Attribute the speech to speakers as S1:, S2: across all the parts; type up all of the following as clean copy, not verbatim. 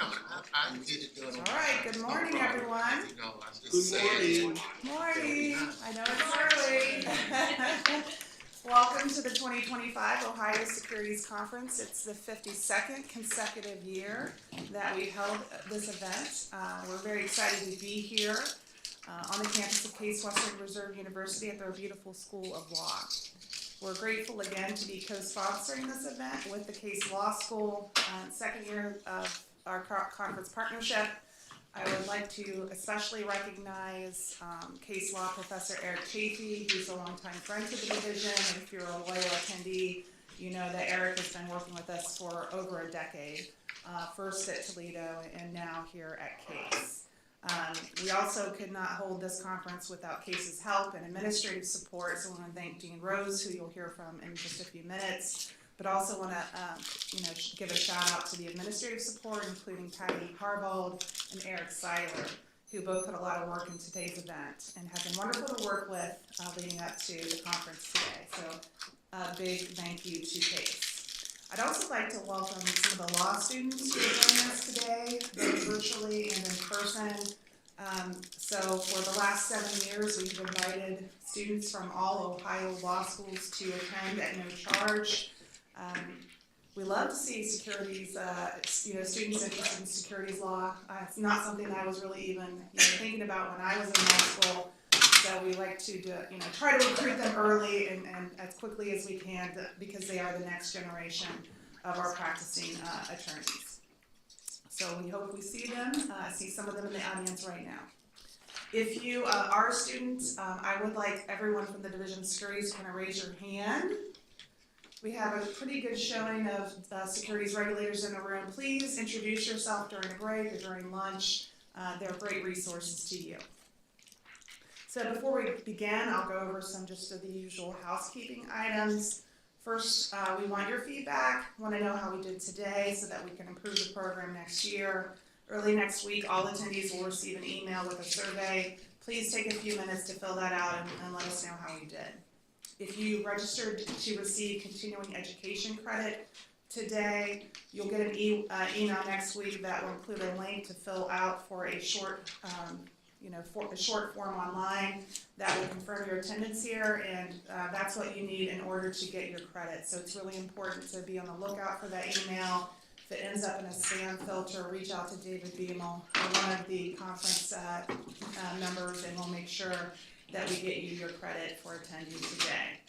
S1: I'm good.
S2: All right, good morning, everyone.
S1: Good morning.
S2: Morning. I know it's early. Welcome to the 2025 Ohio Securities Conference. It's the 52nd consecutive year that we've held this event. We're very excited to be here on the campus of Case Western Reserve University at their beautiful School of Law. We're grateful again to be co-sponsoring this event with the Case Law School, second year of our conference partnership. I would like to especially recognize Case Law Professor Eric Chafee, who's a longtime friend to the division, and if you're a loyal attendee, you know that Eric has been working with us for over a decade, first at Toledo and now here at Case. We also could not hold this conference without Case's help and administrative support, so I want to thank Dean Rose, who you'll hear from in just a few minutes, but also want to give a shout out to the administrative support, including Patty Harbold and Eric Seiler, who both put a lot of work into today's event and have been wonderful to work with leading up to the conference today. So a big thank you to Case. I'd also like to welcome some of the law students who are joining us today, both virtually and in person. So for the last 7 years, we've invited students from all Ohio law schools to attend at no charge. We love to see securities, students interested in securities law. It's not something I was really even thinking about when I was in law school. So we like to try to recruit them early and as quickly as we can because they are the next generation of our practicing attorneys. So we hope we see them, see some of them in the audience right now. If you are a student, I would like everyone from the Division of Securities to kind of raise your hand. We have a pretty good showing of securities regulators in the room. Please introduce yourself during a break or during lunch. They're great resources to you. So before we begin, I'll go over some just of the usual housekeeping items. First, we want your feedback. Want to know how we did today so that we can improve the program next year. Early next week, all attendees will receive an email with a survey. Please take a few minutes to fill that out and let us know how you did. If you registered to receive continuing education credit today, you'll get an email next week that will include a link to fill out for a short form online that will confirm your attendance here, and that's what you need in order to get your credit. So it's really important to be on the lookout for that email. If it ends up in a spam filter, reach out to David Beamel or one of the conference members, and we'll make sure that we get you your credit for attending today.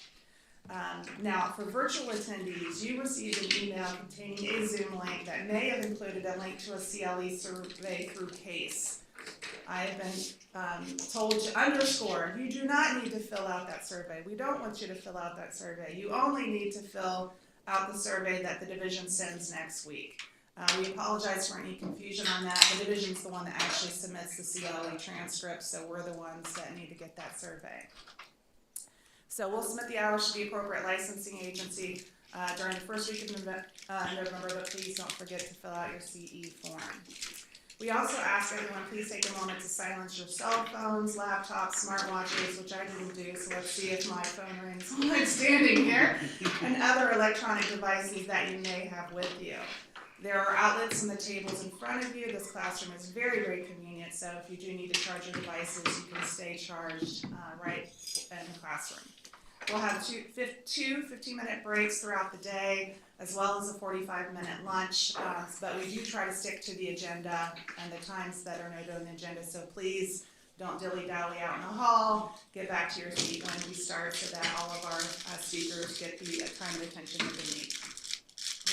S2: Now, for virtual attendees, you received an email containing a Zoom link that may have included a link to a CLE survey through Case. I have been told to underscore, you do not need to fill out that survey. We don't want you to fill out that survey. You only need to fill out the survey that the division sends next week. We apologize for any confusion on that. The division's the one that actually submits the CLE transcript, so we're the ones that need to get that survey. So we'll submit the hours to the appropriate licensing agency during the first week of November, but please don't forget to fill out your CE form. We also ask everyone, please take a moment to silence your cell phones, laptops, smartwatches, which I didn't do, so let's see if my phone rings while I'm standing here, and other electronic devices that you may have with you. There are outlets in the tables in front of you. This classroom is very, very convenient, so if you do need to charge your devices, you can stay charged right in the classroom. We'll have two 15-minute breaks throughout the day, as well as a 45-minute lunch, but we do try to stick to the agenda and the times that are noted on the agenda, so please don't dilly-dally out in the hall. Get back to your seat when we start so that all of our speakers get the time and attention that they need.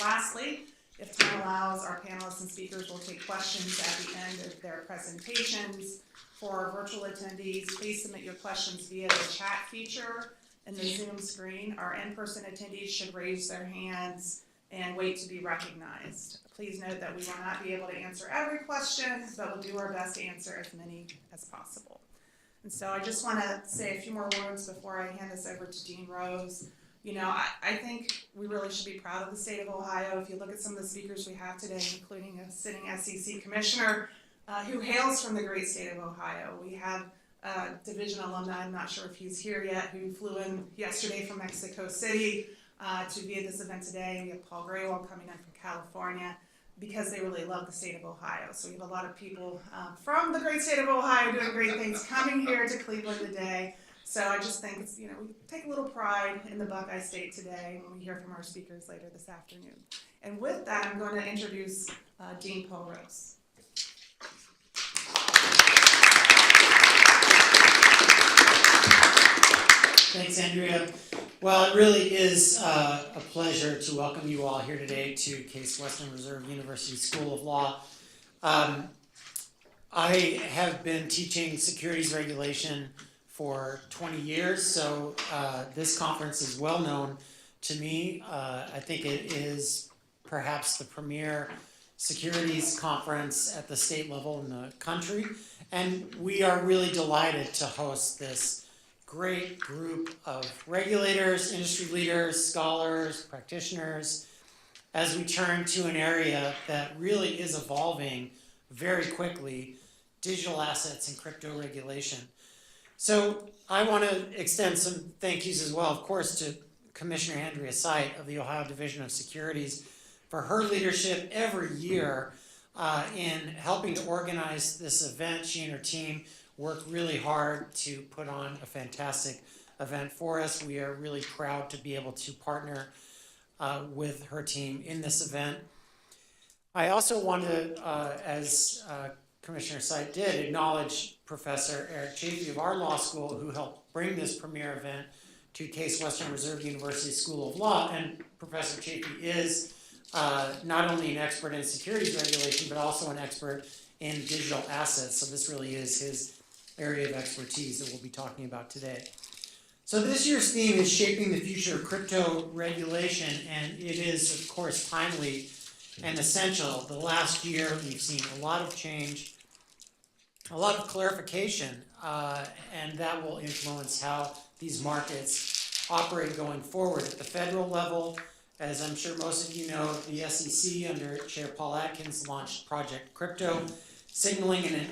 S2: Lastly, if time allows, our panelists and speakers will take questions at the end of their presentations. For our virtual attendees, please submit your questions via the chat feature in the Zoom screen. Our in-person attendees should raise their hands and wait to be recognized. Please note that we will not be able to answer every question, but we'll do our best to answer as many as possible. And so I just want to say a few more words before I hand this over to Dean Rose. I think we really should be proud of the state of Ohio. If you look at some of the speakers we have today, including a sitting SEC commissioner who hails from the great state of Ohio. We have division alumni, I'm not sure if he's here yet, who flew in yesterday from Mexico City to be at this event today. We have Paul Graywell coming in from California. because they really love the state of Ohio. So we have a lot of people from the great state of Ohio doing great things coming here to Cleveland today. So I just think it's, we take a little pride in the Buckeye State today when we hear from our speakers later this afternoon. And with that, I'm going to introduce Dean Paul Rose.
S3: Thanks, Andrea. Well, it really is a pleasure to welcome you all here today to Case Western Reserve University School of Law. I have been teaching securities regulation for 20 years, so this conference is well known to me. I think it is perhaps the premier securities conference at the state level in the country, and we are really delighted to host this great group of regulators, industry leaders, scholars, practitioners, as we turn to an area that really is evolving very quickly, digital assets and crypto regulation. So I want to extend some thank yous as well, of course, to Commissioner Andrea Sight of the Ohio Division of Securities for her leadership every year in helping to organize this event. She and her team worked really hard to put on a fantastic event for us. We are really proud to be able to partner with her team in this event. I also want to, as Commissioner Sight did, acknowledge Professor Eric Chafee of our law school, who helped bring this premier event to Case Western Reserve University School of Law. And Professor Chafee is not only an expert in securities regulation, but also an expert in digital assets. So this really is his area of expertise that we'll be talking about today. So this year's theme is Shaping the Future of Crypto Regulation, and it is, of course, timely and essential. The last year, we've seen a lot of change, a lot of clarification, and that will influence how these markets operate going forward. At the federal level, as I'm sure most of you know, the SEC under Chair Paul Atkins launched Project Crypto, signaling an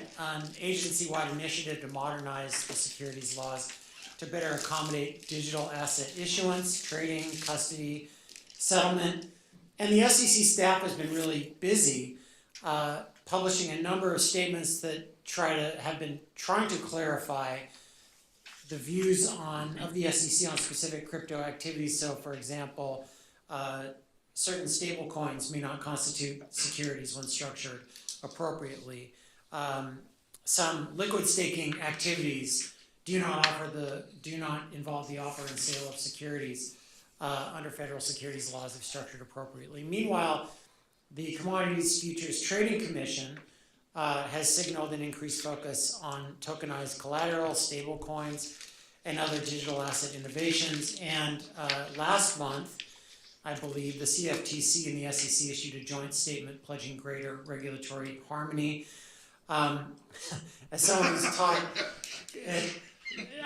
S3: agency-wide initiative to modernize the securities laws to better accommodate digital asset issuance, trading, custody, settlement. And the SEC staff has been really busy publishing a number of statements that have been trying to clarify the views of the SEC on specific crypto activities. So, for example, certain stable coins may not constitute securities when structured appropriately. Some liquid staking activities do not involve the offer and sale of securities under federal securities laws if structured appropriately. Meanwhile, the Commodities Futures Trading Commission has signaled an increased focus on tokenized collateral, stable coins, and other digital asset innovations. And last month, I believe the CFTC and the SEC issued a joint statement pledging greater regulatory harmony. As someone who's taught,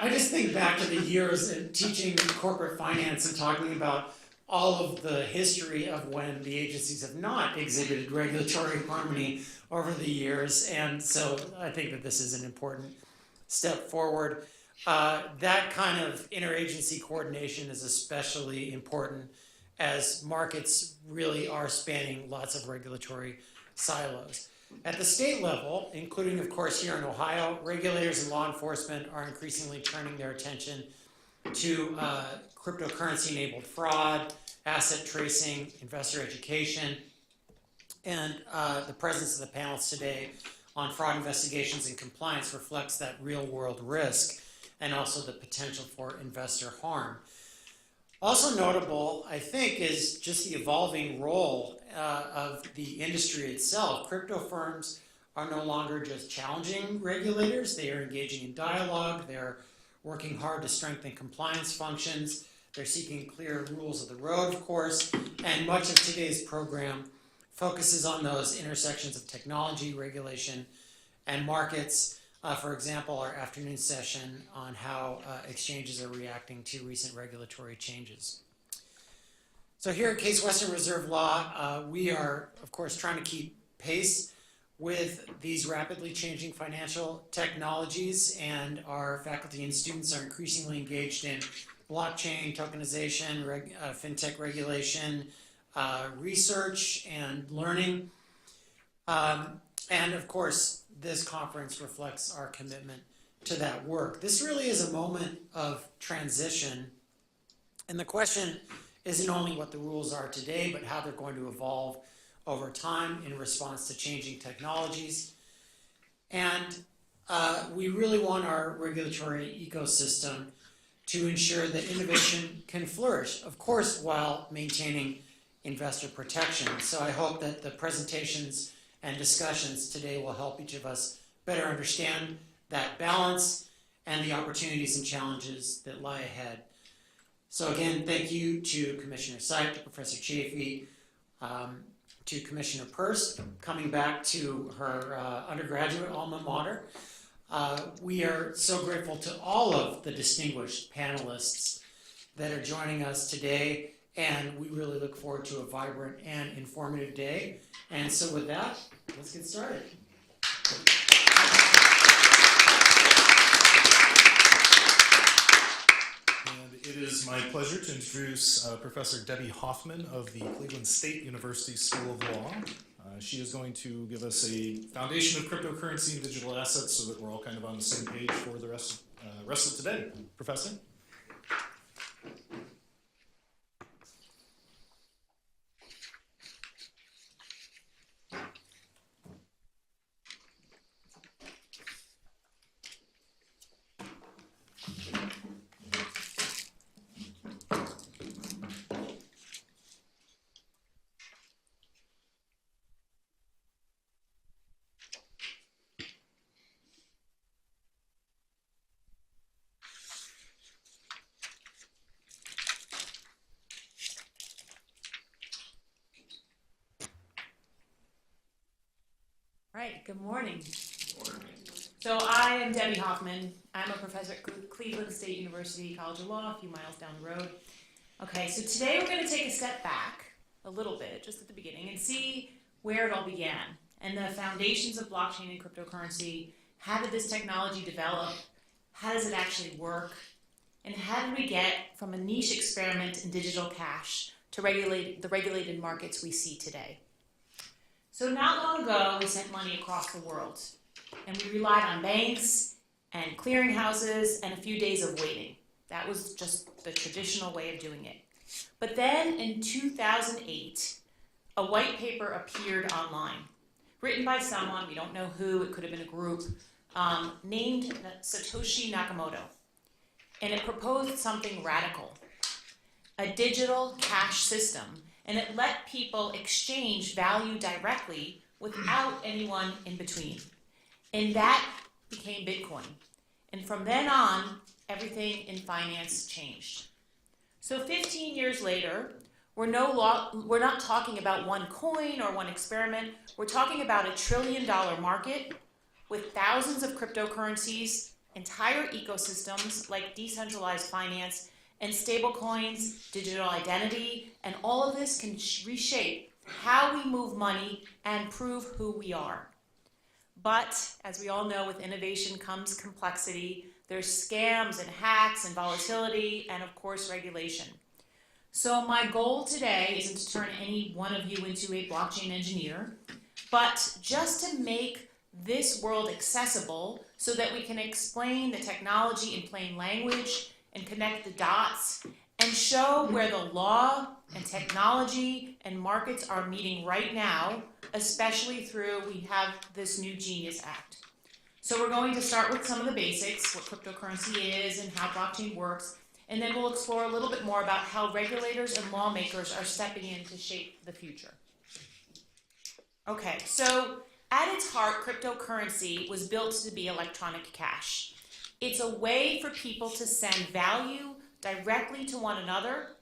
S3: I just think back to the years of teaching corporate finance and talking about all of the history of when the agencies have not exhibited regulatory harmony over the years. And so I think that this is an important step forward. That kind of interagency coordination is especially important as markets really are spanning lots of regulatory silos. At the state level, including, of course, here in Ohio, regulators and law enforcement are increasingly turning their attention to cryptocurrency-enabled fraud, asset tracing, investor education, and the presence of the panels today on fraud investigations and compliance reflects that real-world risk and also the potential for investor harm. Also notable, I think, is just the evolving role of the industry itself. Crypto firms are no longer just challenging regulators. They are engaging in dialogue. They're working hard to strengthen compliance functions. They're seeking clear rules of the road, of course. And much of today's program focuses on those intersections of technology, regulation, and markets. For example, our afternoon session on how exchanges are reacting to recent regulatory changes. So here at Case Western Reserve Law, we are, of course, trying to keep pace with these rapidly changing financial technologies, and our faculty and students are increasingly engaged in blockchain, tokenization, fintech regulation, research, and learning. And of course, this conference reflects our commitment to that work. This really is a moment of transition, and the question isn't only what the rules are today, but how they're going to evolve over time in response to changing technologies. And we really want our regulatory ecosystem to ensure that innovation can flourish, of course, while maintaining investor protection. So I hope that the presentations and discussions today will help each of us better understand that balance and the opportunities and challenges that lie ahead. So again, thank you to Commissioner Syke, to Professor Chafee, to Commissioner Peirce, coming back to her undergraduate alma mater. We are so grateful to all of the distinguished panelists that are joining us today, and we really look forward to a vibrant and informative day. And so with that, let's get started.
S4: And it is my pleasure to introduce Professor Debbie Hoffman of the Cleveland State University School of Law. She is going to give us a foundation of cryptocurrency and digital assets so that we're all kind of on the same page for the rest of today. Professor?
S5: Right, good morning. So I am Debbie Hoffman. I'm a professor at Cleveland State University College of Law, a few miles down the road. Okay, so today we're going to take a step back a little bit, just at the beginning, and see where it all began and the foundations of blockchain and cryptocurrency. How did this technology develop? How does it actually work? And how did we get from a niche experiment in digital cash to the regulated markets we see today? So not long ago, we sent money across the world, and we relied on banks and clearinghouses and a few days of waiting. That was just the traditional way of doing it. But then in 2008, a white paper appeared online, written by someone, we don't know who, it could have been a group, named Satoshi Nakamoto. And it proposed something radical, a digital cash system. And it let people exchange value directly without anyone in between. And that became Bitcoin. And from then on, everything in finance changed. So 15 years later, we're not talking about one coin or one experiment. We're talking about $1 trillion market with thousands of cryptocurrencies, entire ecosystems like decentralized finance, and stablecoins, digital identity, and all of this can reshape how we move money and prove who we are. But as we all know, with innovation comes complexity. There's scams and hacks and volatility and of course regulation. So my goal today isn't to turn any one of you into a blockchain engineer, but just to make this world accessible so that we can explain the technology in plain language and connect the dots and show where the law and technology and markets are meeting right now, especially through we have this new Genius Act. So we're going to start with some of the basics, what cryptocurrency is and how blockchain works, and then we'll explore a little bit more about how regulators and lawmakers are stepping in to shape the future. Okay, so at its heart, cryptocurrency was built to be electronic cash. It's a way for people to send value directly to one another,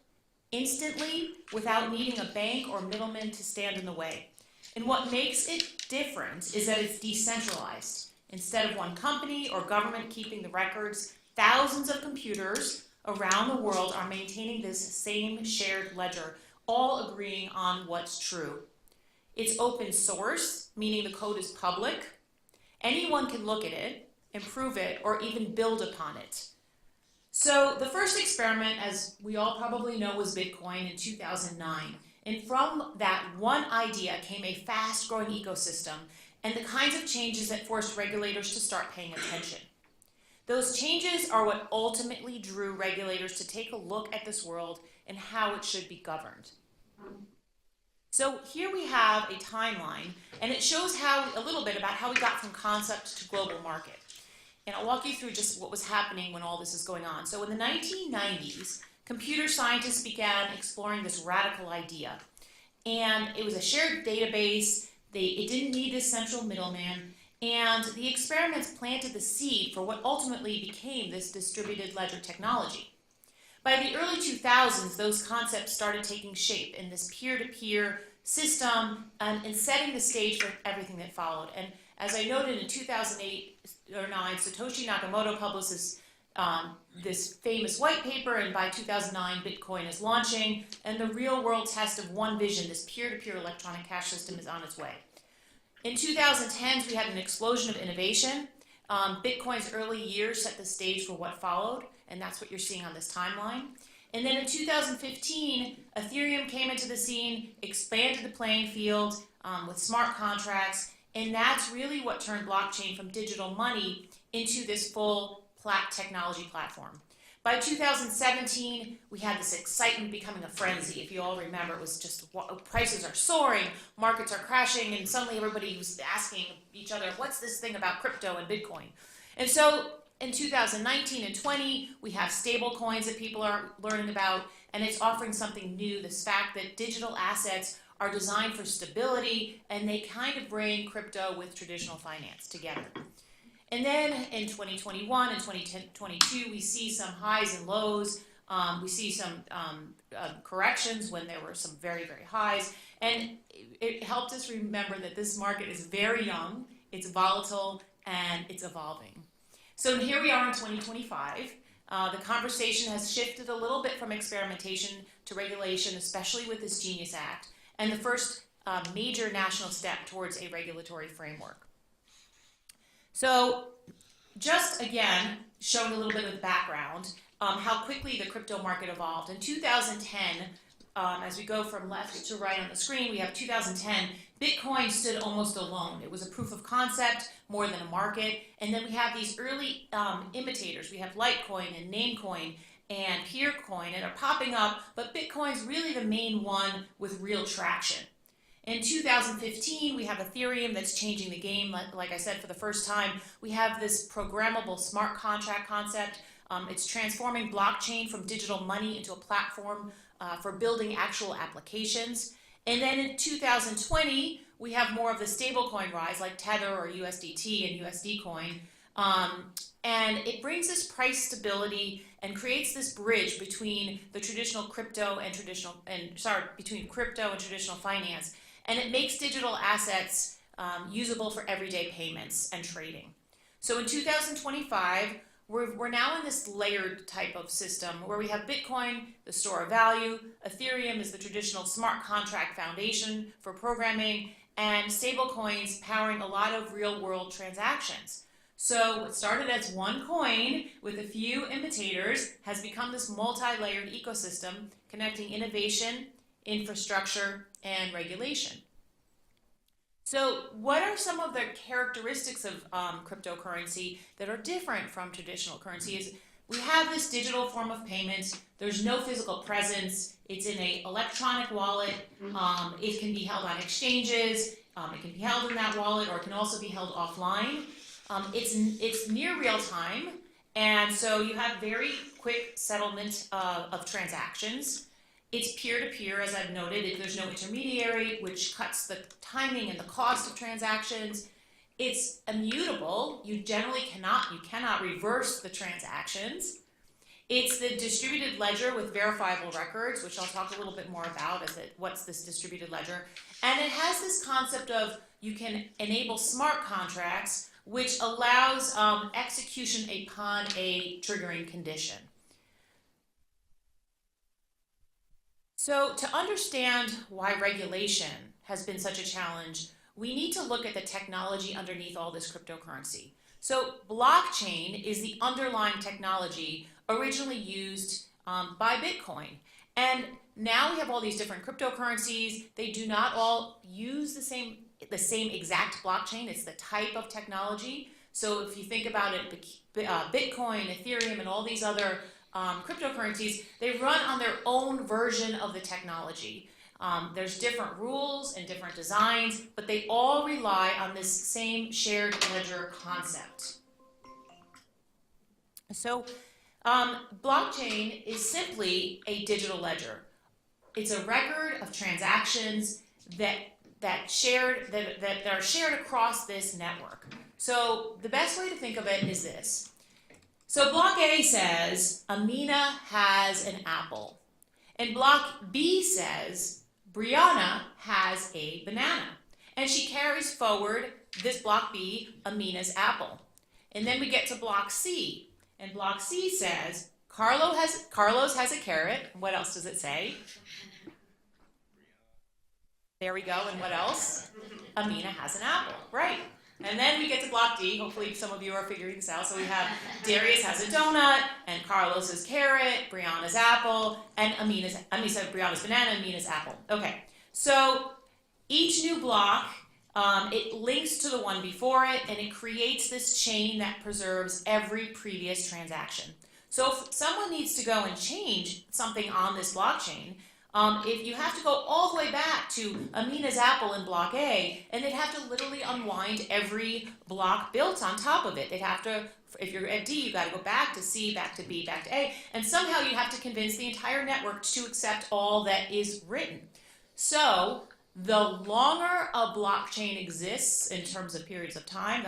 S5: instantly, without needing a bank or middleman to stand in the way. And what makes it different is that it's decentralized. Instead of one company or government keeping the records, thousands of computers around the world are maintaining this same shared ledger, all agreeing on what's true. It's open source, meaning the code is public. Anyone can look at it, improve it, or even build upon it. So the first experiment, as we all probably know, was Bitcoin in 2009. And from that one idea came a fast-growing ecosystem and the kinds of changes that forced regulators to start paying attention. Those changes are what ultimately drew regulators to take a look at this world and how it should be governed. So here we have a timeline, and it shows a little bit about how we got from concept to global market. And I'll walk you through just what was happening when all this is going on. So in the 1990s, computer scientists began exploring this radical idea. And it was a shared database. It didn't need this central middleman. And the experiments planted the seed for what ultimately became this distributed ledger technology. By the early 2000s, those concepts started taking shape in this peer-to-peer system and setting the stage for everything that followed. And as I noted, in 2008 or 9, Satoshi Nakamoto published this famous white paper, and by 2009, Bitcoin is launching, and the real-world test of one vision, this peer-to-peer electronic cash system, is on its way. In 2010s, we had an explosion of innovation. Bitcoin's early years set the stage for what followed, and that's what you're seeing on this timeline. And then in 2015, Ethereum came into the scene, expanded the playing field with smart contracts, and that's really what turned blockchain from digital money into this full technology platform. By 2017, we had this excitement becoming a frenzy. If you all remember, it was just prices are soaring, markets are crashing, and suddenly everybody was asking each other, what's this thing about crypto and Bitcoin? And so in 2019 and 20, we have stable coins that people are learning about, and it's offering something new, this fact that digital assets are designed for stability, and they kind of bring crypto with traditional finance together. And then in 2021 and 2022, we see some highs and lows. We see some corrections when there were some very, very highs. And it helped us remember that this market is very young, it's volatile, and it's evolving. So here we are in 2025. The conversation has shifted a little bit from experimentation to regulation, especially with this Genius Act, and the first major national step towards a regulatory framework. So just again, showing a little bit of background, how quickly the crypto market evolved. In 2010, as we go from left to right on the screen, we have 2010, Bitcoin stood almost alone. It was a proof of concept more than a market. And then we have these early imitators. We have Litecoin and Namecoin and Peercoin, and are popping up, but Bitcoin's really the main one with real traction. In 2015, we have Ethereum that's changing the game. Like I said, for the first time, we have this programmable smart contract concept. It's transforming blockchain from digital money into a platform for building actual applications. And then in 2020, we have more of the stablecoin rise, like Tether or USDT and USD Coin. And it brings this price stability and creates this bridge between the traditional crypto and between crypto and traditional finance. And it makes digital assets usable for everyday payments and trading. So in 2025, we're now in this layered type of system where we have Bitcoin, the store of value, Ethereum is the traditional smart contract foundation for programming, and stablecoins powering a lot of real-world transactions. So what started as one coin with a few imitators has become this multi-layered ecosystem connecting innovation, infrastructure, and regulation. So what are some of the characteristics of cryptocurrency that are different from traditional currency? Is we have this digital form of payment. There's no physical presence. It's in an electronic wallet. It can be held on exchanges. It can be held in that wallet, or it can also be held offline. It's near real time, and so you have very quick settlement of transactions. It's peer-to-peer, as I've noted. There's no intermediary, which cuts the timing and the cost of transactions. It's immutable. You cannot reverse the transactions. It's the distributed ledger with verifiable records, which I'll talk a little bit more about what's this distributed ledger. And it has this concept of you can enable smart contracts, which allows execution upon a triggering condition. So to understand why regulation has been such a challenge, we need to look at the technology underneath all this cryptocurrency. So blockchain is the underlying technology originally used by Bitcoin. And now we have all these different cryptocurrencies. They do not all use the same exact blockchain. It's the type of technology. So if you think about it, Bitcoin, Ethereum, and all these other cryptocurrencies, they run on their own version of the technology. There's different rules and different designs, but they all rely on this same shared ledger concept. So blockchain is simply a digital ledger. It's a record of transactions that are shared across this network. So the best way to think of it is this. So block A says Amina has an apple. And block B says Brianna has a banana. And she carries forward this block B, Amina's apple. And then we get to block C. And block C says Carlos has a carrot. What else does it say? There we go. And what else? Amina has an apple. Right. And then we get to block D. Hopefully some of you are figuring this out. So we have Darius has a donut, and Carlos's carrot, Brianna's apple, and Brianna's banana, and Amina's apple. Okay. So each new block, it links to the one before it, and it creates this chain that preserves every previous transaction. So if someone needs to go and change something on this blockchain, if you have to go all the way back to Amina's apple in block A, and they'd have to literally unwind every block built on top of it. They'd have to, if you're at D, you got to go back to C, back to B, back to A, and somehow you have to convince the entire network to accept all that is written. So the longer a blockchain exists in terms of periods of time,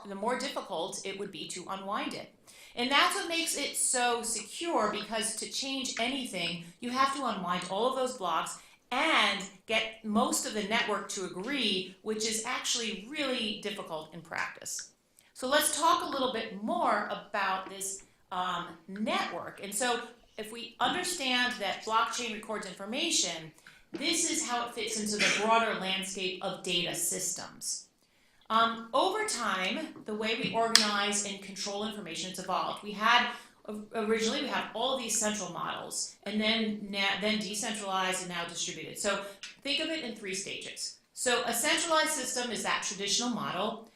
S5: the more difficult it would be to unwind it. And that's what makes it so secure, because to change anything, you have to unwind all of those blocks and get most of the network to agree, which is actually really difficult in practice. So let's talk a little bit more about this network. And so if we understand that blockchain records information, this is how it fits into the broader landscape of data systems. Over time, the way we organize and control information has evolved. Originally we had all of these central models, and then decentralized and now distributed. So think of it in 3 stages. So a centralized system is that traditional model.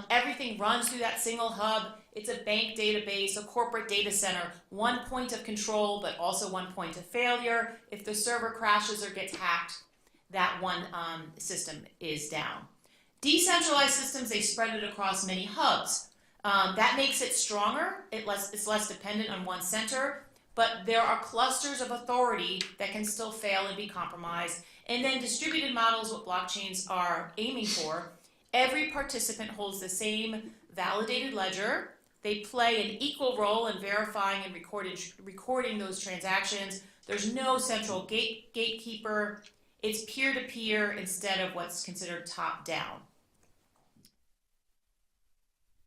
S5: Everything runs through that single hub. It's a bank database, a corporate data center, one point of control, but also one point of failure. If the server crashes or gets hacked, that one system is down. Decentralized systems, they spread it across many hubs. That makes it stronger. It's less dependent on one center, but there are clusters of authority that can still fail and be compromised. And then distributed models, what blockchains are aiming for. Every participant holds the same validated ledger. They play an equal role in verifying and recording those transactions. There's no central gatekeeper. It's peer-to-peer instead of what's considered top-down.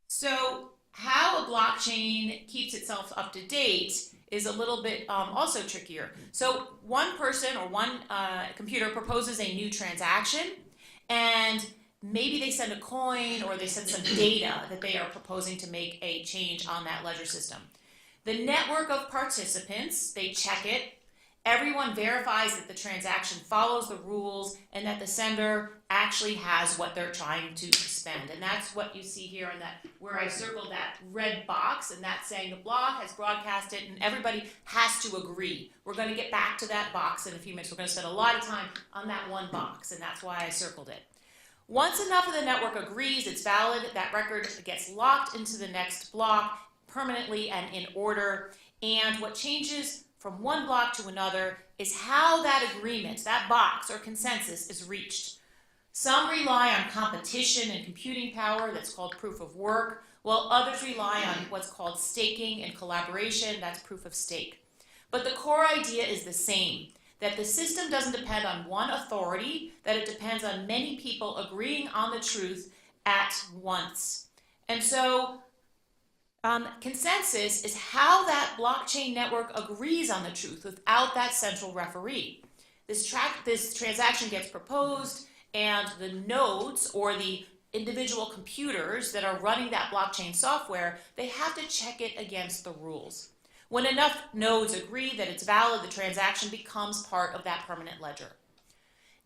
S5: So how a blockchain keeps itself up to date is a little bit also trickier. So one person or one computer proposes a new transaction, and maybe they send a coin or they send some data that they are proposing to make a change on that ledger system. The network of participants, they check it. Everyone verifies that the transaction follows the rules and that the sender actually has what they're trying to spend. And that's what you see here on that, where I circled that red box, and that's saying the block has broadcasted and everybody has to agree. We're going to get back to that box in a few minutes. We're going to spend a lot of time on that one box, and that's why I circled it. Once enough of the network agrees it's valid, that record gets locked into the next block permanently and in order. And what changes from one block to another is how that agreement, that box or consensus, is reached. Some rely on competition and computing power, that's called proof of work, while others rely on what's called staking and collaboration, that's proof of stake. But the core idea is the same, that the system doesn't depend on one authority, that it depends on many people agreeing on the truth at once. And so consensus is how that blockchain network agrees on the truth without that central referee. This transaction gets proposed, and the nodes or the individual computers that are running that blockchain software, they have to check it against the rules. When enough nodes agree that it's valid, the transaction becomes part of that permanent ledger.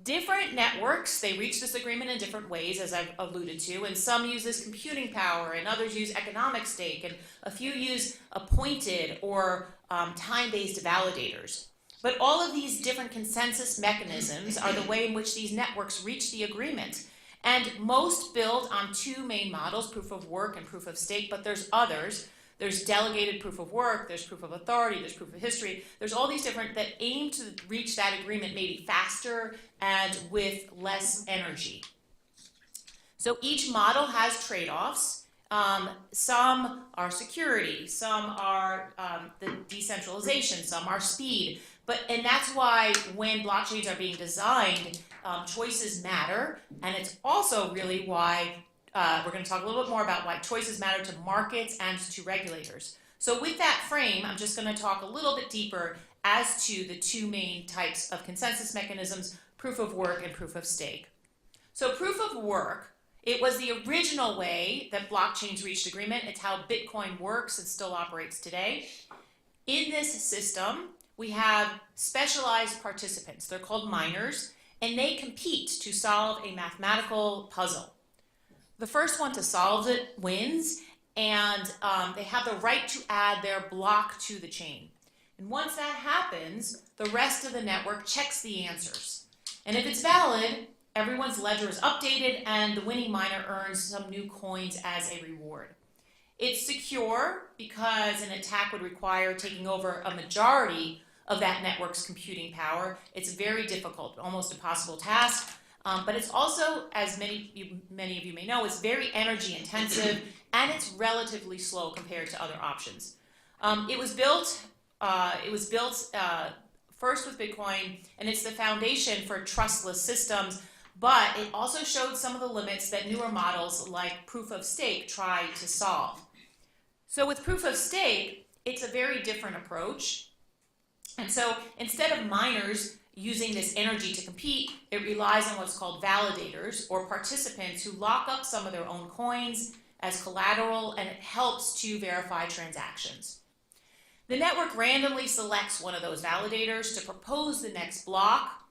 S5: Different networks, they reach this agreement in different ways, as I've alluded to, and some use this computing power, and others use economic stake, and a few use appointed or time-based validators. But all of these different consensus mechanisms are the way in which these networks reach the agreement. And most build on two main models, proof of work and proof of stake, but there's others. There's delegated proof of work, there's proof of authority, there's proof of history. There's all these different that aim to reach that agreement maybe faster and with less energy. So each model has trade-offs. Some are security, some are the decentralization, some are speed. And that's why when blockchains are being designed, choices matter, and it's also really why we're going to talk a little bit more about why choices matter to markets and to regulators. So with that frame, I'm just going to talk a little bit deeper as to the two main types of consensus mechanisms, proof of work and proof of stake. So proof of work, it was the original way that blockchains reached agreement. It's how Bitcoin works and still operates today. In this system, we have specialized participants. They're called miners, and they compete to solve a mathematical puzzle. The first one to solve it wins, and they have the right to add their block to the chain. And once that happens, the rest of the network checks the answers. And if it's valid, everyone's ledger is updated, and the winning miner earns some new coins as a reward. It's secure because an attack would require taking over a majority of that network's computing power. It's a very difficult, almost impossible task. But it's also, as many of you may know, it's very energy intensive and it's relatively slow compared to other options. It was built first with Bitcoin, and it's the foundation for trustless systems. But it also showed some of the limits that newer models like proof of stake try to solve. So with proof of stake, it's a very different approach. And so instead of miners using this energy to compete, it relies on what's called validators or participants who lock up some of their own coins as collateral, and it helps to verify transactions. The network randomly selects one of those validators to propose the next block,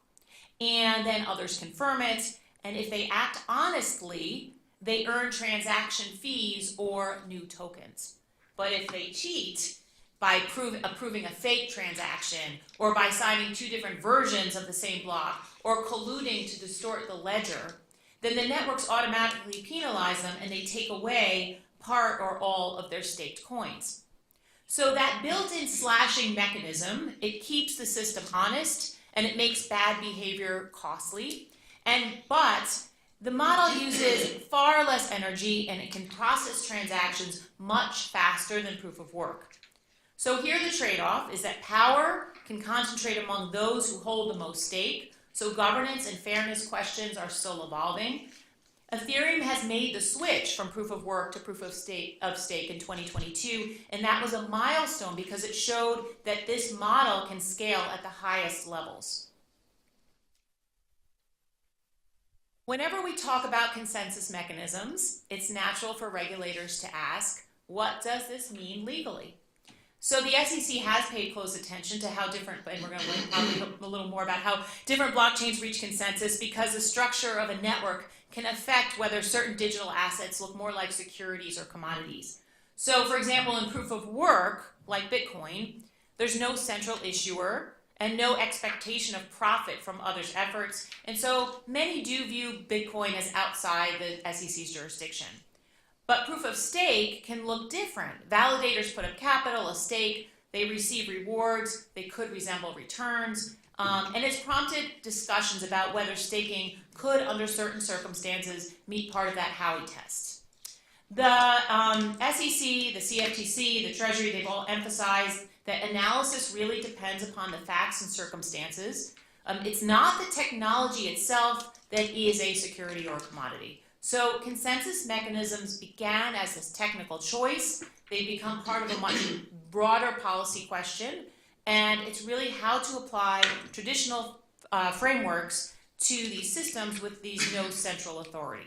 S5: and then others confirm it, and if they act honestly, they earn transaction fees or new tokens. But if they cheat, by approving a fake transaction, or by signing two different versions of the same block, or colluding to distort the ledger, then the networks automatically penalize them and they take away part or all of their staked coins. So that built-in slashing mechanism, it keeps the system honest and it makes bad behavior costly. But the model uses far less energy and it can process transactions much faster than proof of work. So here the trade-off is that power can concentrate among those who hold the most stake, so governance and fairness questions are still evolving. Ethereum has made the switch from proof of work to proof of stake in 2022, and that was a milestone because it showed that this model can scale at the highest levels. Whenever we talk about consensus mechanisms, it's natural for regulators to ask, what does this mean legally? So the SEC has paid close attention to how different, and we're going to learn probably a little more about how different blockchains reach consensus because the structure of a network can affect whether certain digital assets look more like securities or commodities. So for example, in proof of work, like Bitcoin, there's no central issuer and no expectation of profit from others' efforts. And so many do view Bitcoin as outside the SEC's jurisdiction. But proof of stake can look different. Validators put up capital, a stake, they receive rewards, they could resemble returns, and it's prompted discussions about whether staking could, under certain circumstances, meet part of that Howey test. The SEC, the CFTC, the Treasury, they've all emphasized that analysis really depends upon the facts and circumstances. It's not the technology itself that is a security or a commodity. So consensus mechanisms began as this technical choice. They've become part of a much broader policy question, and it's really how to apply traditional frameworks to these systems with these no central authority.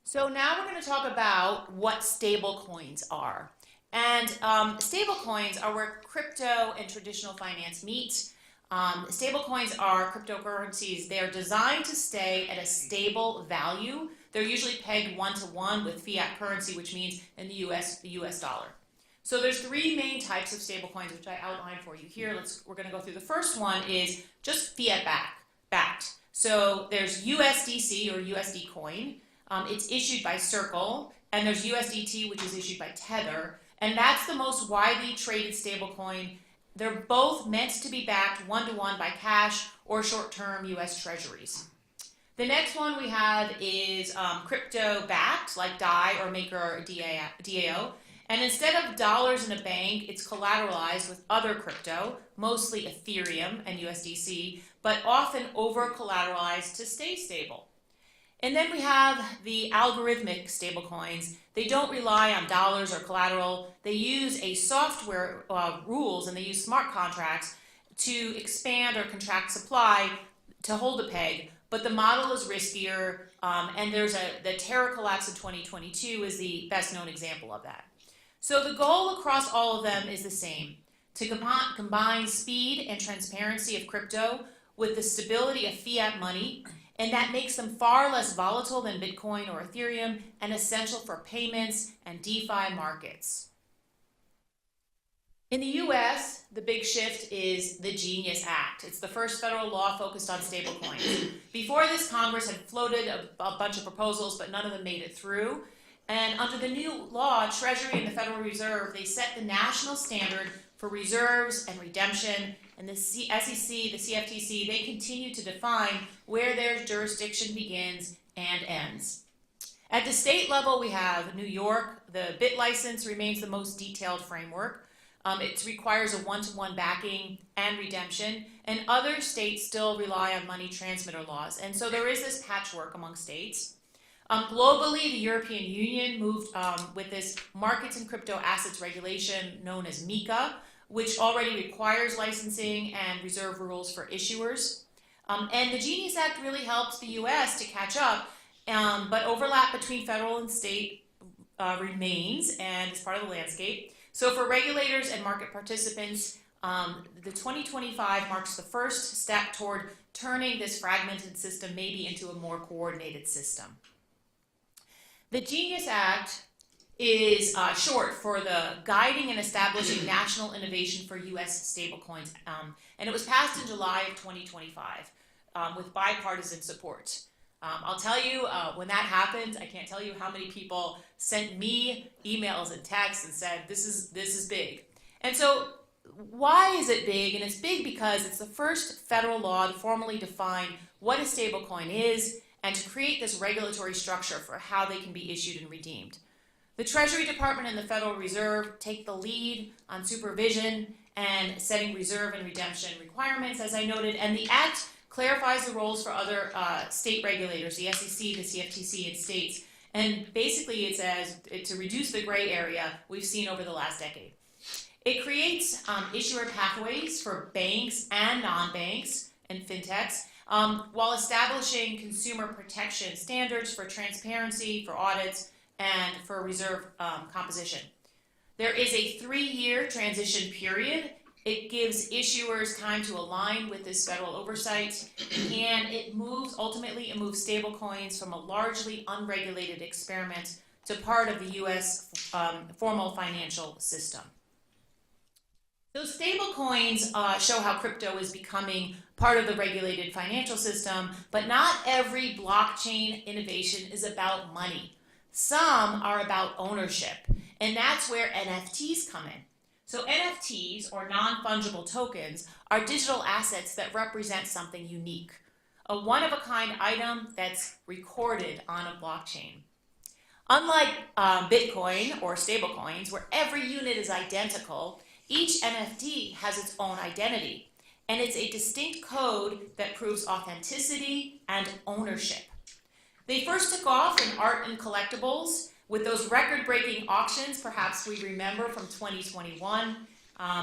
S5: So now we're going to talk about what stable coins are. And stablecoins are where crypto and traditional finance meet. Stablecoins are cryptocurrencies. They are designed to stay at a stable value. They're usually pegged 1-to-1 with fiat currency, which means in the US dollar. So there's three main types of stablecoins, which I outlined for you here. We're going to go through. The first one is just fiat backed. So there's USDC or USD coin. It's issued by Circle, and there's USDT, which is issued by Tether, and that's the most widely traded stablecoin. They're both meant to be backed 1-to-1 by cash or short-term US treasuries. The next one we have is crypto backed, like DAI or Maker or DAO. And instead of dollars in a bank, it's collateralized with other crypto, mostly Ethereum and USDC, but often over-collateralized to stay stable. And then we have the algorithmic stablecoins. They don't rely on dollars or collateral. They use a software rules, and they use smart contracts to expand or contract supply to hold a peg. But the model is riskier, and the Terra collapse in 2022 is the best known example of that. So the goal across all of them is the same: to combine speed and transparency of crypto with the stability of fiat money, and that makes them far less volatile than Bitcoin or Ethereum and essential for payments and DeFi markets. In the US, the big shift is the Genius Act. It's the first federal law focused on stablecoins. Before this, Congress had floated a bunch of proposals, but none of them made it through. And under the new law, Treasury and the Federal Reserve, they set the national standard for reserves and redemption, and the SEC, the CFTC, they continue to define where their jurisdiction begins and ends. At the state level, we have New York. The BIT license remains the most detailed framework. It requires a 1-to-1 backing and redemption, and other states still rely on money transmitter laws. And so there is this patchwork among states. Globally, the European Union moved with this markets and crypto assets regulation known as MiCA, which already requires licensing and reserve rules for issuers. And the Genius Act really helps the US to catch up, but overlap between federal and state remains and is part of the landscape. So for regulators and market participants, the 2025 marks the first step toward turning this fragmented system maybe into a more coordinated system. The Genius Act is short for the Guiding and Establishing National Innovation for U.S. Stablecoins, and it was passed in July of 2025 with bipartisan support. I'll tell you, when that happened, I can't tell you how many people sent me emails and texts and said, this is big. And so why is it big? And it's big because it's the first federal law to formally define what a stablecoin is and to create this regulatory structure for how they can be issued and redeemed. The Treasury Department and the Federal Reserve take the lead on supervision and setting reserve and redemption requirements, as I noted, and the Act clarifies the roles for other state regulators, the SEC, the CFTC, and states. And basically it says to reduce the gray area we've seen over the last decade. It creates issuer pathways for banks and non-banks and fintechs, while establishing consumer protection standards for transparency, for audits, and for reserve composition. There is a 3-year transition period. It gives issuers time to align with this federal oversight, and it moves stablecoins from a largely unregulated experiment to part of the U.S. Formal financial system. Those stablecoins show how crypto is becoming part of the regulated financial system, but not every blockchain innovation is about money. Some are about ownership, and that's where NFTs come in. So NFTs, or non-fungible tokens, are digital assets that represent something unique, a one-of-a-kind item that's recorded on a blockchain. Unlike Bitcoin or stablecoins, where every unit is identical, each NFT has its own identity, and it's a distinct code that proves authenticity and ownership. They first took off in art and collectibles with those record-breaking auctions, perhaps we remember from 2021.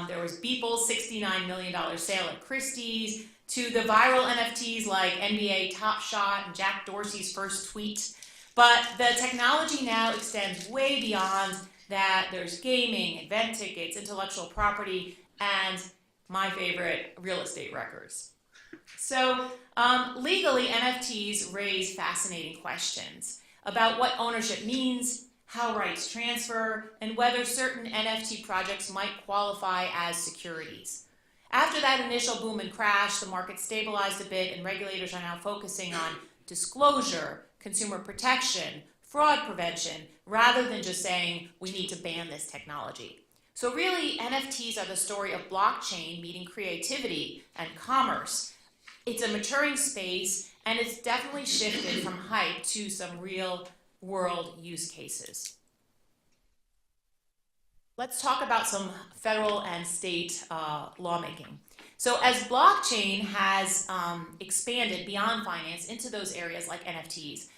S5: There was Beeple's $69 million sale at Christie's, to the viral NFTs like NBA Top Shot and Jack Dorsey's first tweet. But the technology now extends way beyond that there's gaming, event tickets, intellectual property, and my favorite, real estate records. So legally, NFTs raise fascinating questions about what ownership means, how rights transfer, and whether certain NFT projects might qualify as securities. After that initial boom and crash, the market stabilized a bit, and regulators are now focusing on disclosure, consumer protection, fraud prevention, rather than just saying we need to ban this technology. So really, NFTs are the story of blockchain meeting creativity and commerce. It's a maturing space, and it's definitely shifted from hype to some real world use cases. Let's talk about some federal and state lawmaking. So as blockchain has expanded beyond finance into those areas like NFTs,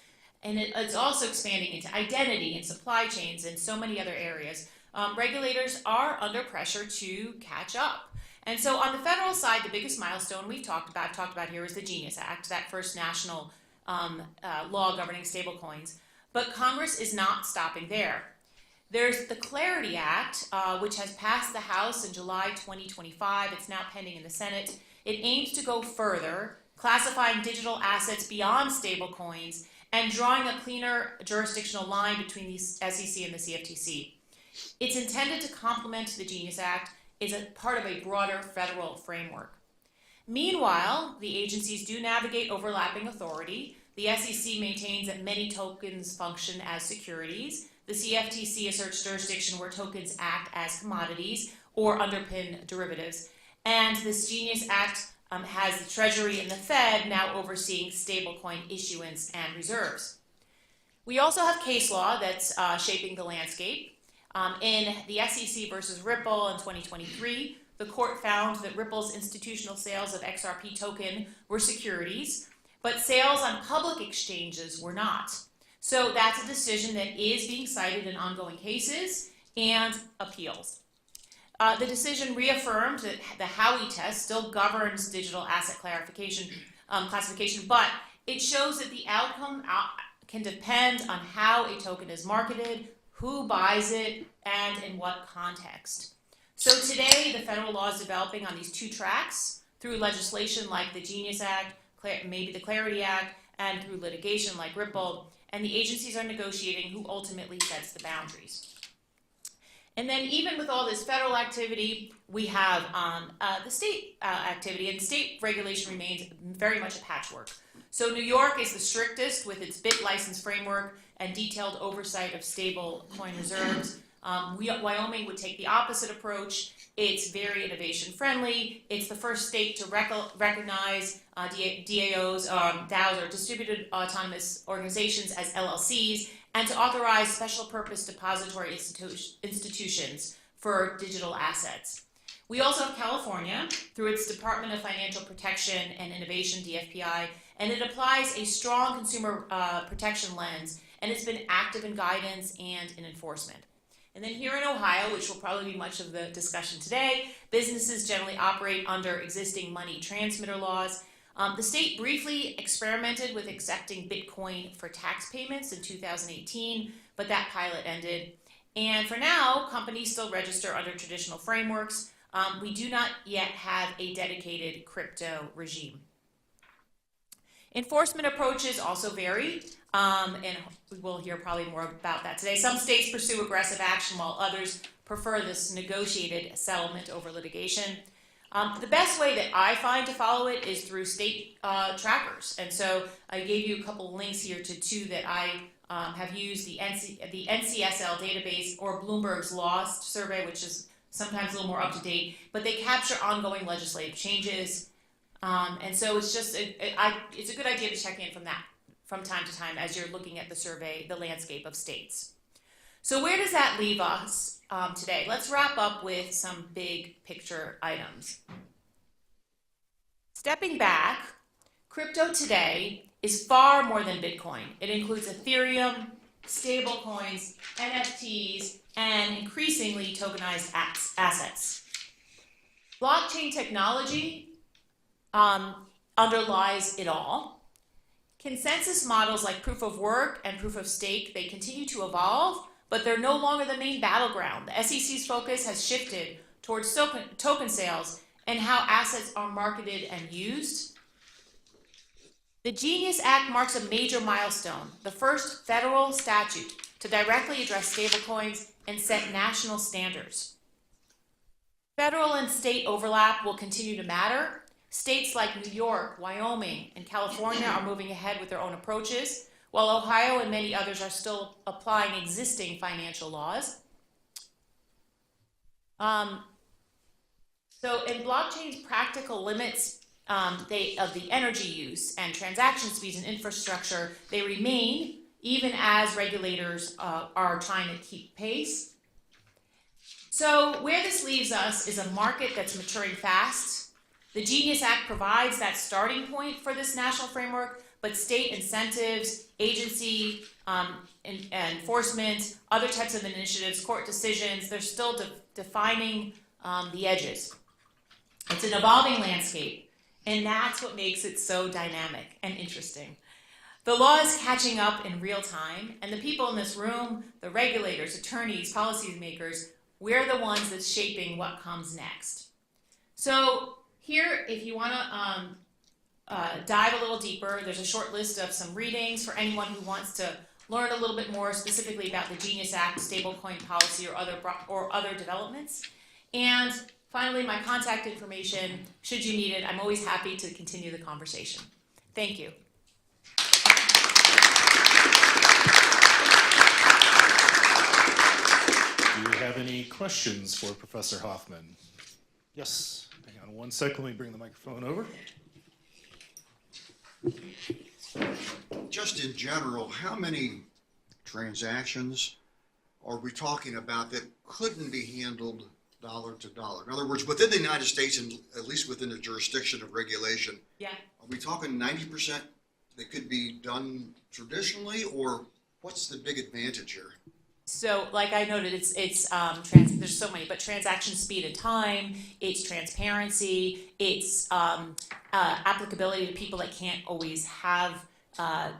S5: and it's also expanding into identity and supply chains and so many other areas, regulators are under pressure to catch up. And so on the federal side, the biggest milestone we've talked about here is the Genius Act, that first national law governing stablecoins. But Congress is not stopping there. There's the Clarity Act, which has passed the House in July 2025. It's now pending in the Senate. It aims to go further, classifying digital assets beyond stablecoins and drawing a cleaner jurisdictional line between the SEC and the CFTC. It's intended to complement the Genius Act, is a part of a broader federal framework. Meanwhile, the agencies do navigate overlapping authority. The SEC maintains that many tokens function as securities. The CFTC asserts jurisdiction where tokens act as commodities or underpin derivatives. And this Genius Act has the Treasury and the Fed now overseeing stablecoin issuance and reserves. We also have case law that's shaping the landscape. In the SEC versus Ripple in 2023, the court found that Ripple's institutional sales of XRP token were securities, but sales on public exchanges were not. So that's a decision that is being cited in ongoing cases and appeals. The decision reaffirmed that the Howey test still governs digital asset classification, but it shows that the outcome can depend on how a token is marketed, who buys it, and in what context. So today, the federal law is developing on these two tracks through legislation like the Genius Act, maybe the Clarity Act, and through litigation like Ripple, and the agencies are negotiating who ultimately sets the boundaries. And then even with all this federal activity, we have the state activity, and state regulation remains very much a patchwork. So New York is the strictest with its BIT license framework and detailed oversight of stable coin reserves. Wyoming would take the opposite approach. It's very innovation friendly. It's the first state to recognize DAOs, DAOs, or distributed autonomous organizations as LLCs, and to authorize special purpose depository institutions for digital assets. We also have California through its Department of Financial Protection and Innovation, DFPI, and it applies a strong consumer protection lens, and it's been active in guidance and in enforcement. And then here in Ohio, which will probably be much of the discussion today, businesses generally operate under existing money transmitter laws. The state briefly experimented with accepting Bitcoin for tax payments in 2018, but that pilot ended. And for now, companies still register under traditional frameworks. We do not yet have a dedicated crypto regime. Enforcement approaches also vary, and we'll hear probably more about that today. Some states pursue aggressive action while others prefer this negotiated settlement over litigation. The best way that I find to follow it is through state trackers. And so I gave you a couple links here to two that I have used, the NCSL database or Bloomberg's Lost survey, which is sometimes a little more up to date, but they capture ongoing legislative changes. And so it's just, it's a good idea to check in from time to time as you're looking at the survey, the landscape of states. So where does that leave us today? Let's wrap up with some big picture items. Stepping back, crypto today is far more than Bitcoin. It includes Ethereum, stablecoins, NFTs, and increasingly tokenized assets. Blockchain technology underlies it all. Consensus models like proof of work and proof of stake, they continue to evolve, but they're no longer the main battleground. The SEC's focus has shifted towards token sales and how assets are marketed and used. The Genius Act marks a major milestone, the first federal statute to directly address stablecoins and set national standards. Federal and state overlap will continue to matter. States like New York, Wyoming, and California are moving ahead with their own approaches, while Ohio and many others are still applying existing financial laws. So in blockchain's practical limits of the energy use and transaction speeds and infrastructure, they remain even as regulators are trying to keep pace. So where this leaves us is a market that's maturing fast. The Genius Act provides that starting point for this national framework, but state incentives, agency enforcement, other types of initiatives, court decisions, they're still defining the edges. It's an evolving landscape, and that's what makes it so dynamic and interesting. The law is catching up in real time, and the people in this room, the regulators, attorneys, policymakers, we're the ones that's shaping what comes next. So here, if you want to dive a little deeper, there's a short list of some readings for anyone who wants to learn a little bit more specifically about the Genius Act, stablecoin policy, or other developments. And finally, my contact information, should you need it. I'm always happy to continue the conversation. Thank you.
S4: Do you have any questions for Professor Hoffman? Yes. Hang on one second. Let me bring the microphone over.
S1: Just in general, how many transactions are we talking about that couldn't be handled dollar to dollar? In other words, within the United States, and at least within the jurisdiction of regulation,
S5: Yeah.
S1: are we talking 90% that could be done traditionally, or what's the big advantage here?
S5: So, like I noted, there's so many, but transaction speed and time, it's transparency, it's applicability to people that can't always have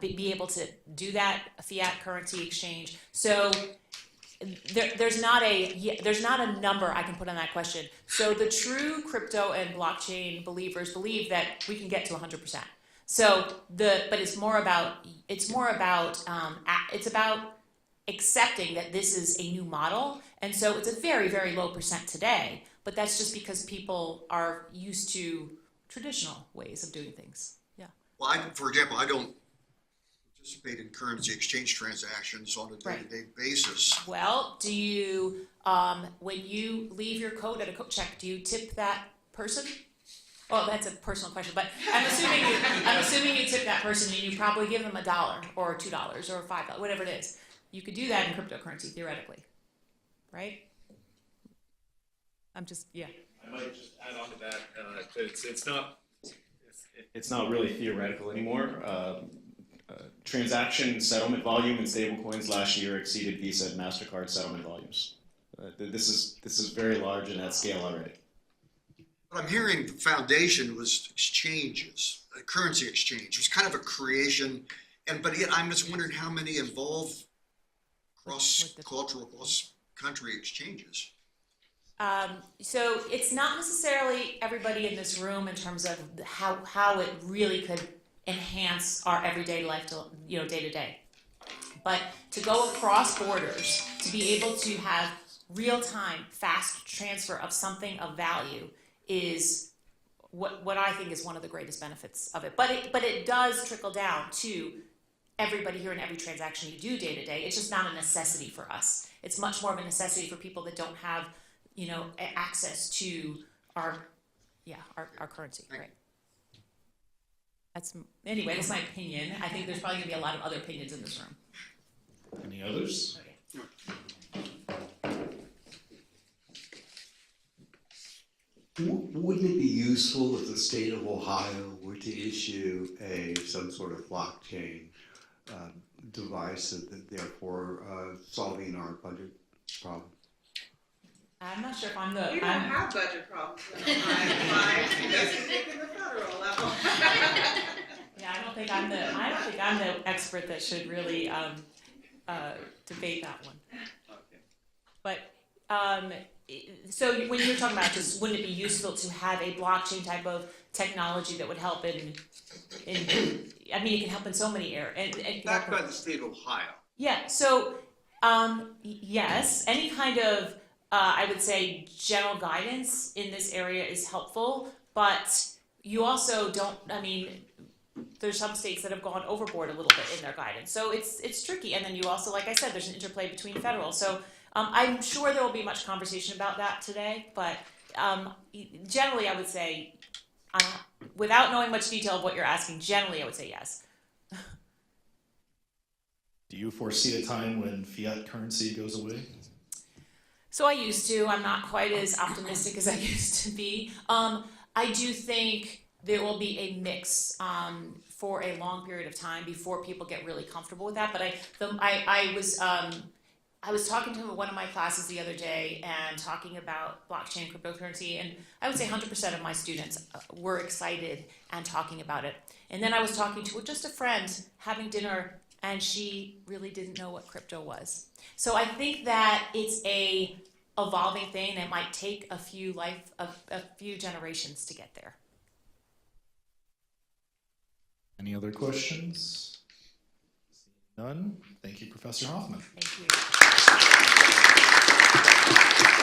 S5: be able to do that fiat currency exchange. So there's not a number I can put on that question. So the true crypto and blockchain believers believe that we can get to 100%. So but it's about accepting that this is a new model, and so it's a very, very low percent today, but that's just because people are used to traditional ways of doing things. Yeah.
S1: Well, for example, I don't participate in currency exchange transactions on a day-to-day basis.
S5: Well, do you, when you leave your coat at a coat check, do you tip that person? Well, that's a personal question, but I'm assuming you tip that person and you probably give them $1 or $2 or $5, whatever it is. You could do that in cryptocurrency, theoretically, right? Yeah.
S6: I might just add on to that. It's not really theoretical anymore. Transaction settlement volume in stablecoins last year exceeded Visa and MasterCard settlement volumes. This is very large and at scale already.
S1: But I'm hearing the foundation was exchanges, a currency exchange. It was kind of a creation, but yet I'm just wondering how many involve cross-cultural, cross-country exchanges.
S5: So it's not necessarily everybody in this room in terms of how it really could enhance our everyday life to day to day. But to go across borders, to be able to have real-time, fast transfer of something of value is what I think is one of the greatest benefits of it. But it does trickle down to everybody here in every transaction you do day to day. It's just not a necessity for us. It's much more of a necessity for people that don't have, access to our currency. Right. That's my opinion. I think there's probably gonna be a lot of other opinions in this room.
S6: Any others?
S5: Okay.
S7: Wouldn't it be useful if the state of Ohio were to issue some sort of blockchain device, and therefore solving our budget problem?
S5: I'm not sure if
S2: We don't have budget problems in Ohio. That's in the federal level.
S5: Yeah, I don't think I'm the expert that should really debate that one. But so when you're talking about just wouldn't it be useful to have a blockchain type of technology that would help in I mean it can help in so many areas.
S8: Backed by the state of Ohio.
S5: Yeah, so yes, any kind of I would say general guidance in this area is helpful, but you also don't, I mean, there's some states that have gone overboard a little bit in their guidance. So it's tricky. And then you also, like I said, there's an interplay between federal. So I'm sure there will be much conversation about that today, but generally I would say, without knowing much detail of what you're asking, generally I would say yes.
S4: Do you foresee a time when fiat currency goes away?
S5: So I used to. I'm not quite as optimistic as I used to be. I do think there will be a mix for a long period of time before people get really comfortable with that. But I was talking to one of my classes the other day and talking about blockchain and cryptocurrency, and I would say 100% of my students were excited and talking about it. And then I was talking to just a friend having dinner, and she really didn't know what crypto was. So I think that it's a evolving thing, and it might take a few generations to get there.
S4: Any other questions? None? Thank you, Professor Hoffman.
S5: Thank you.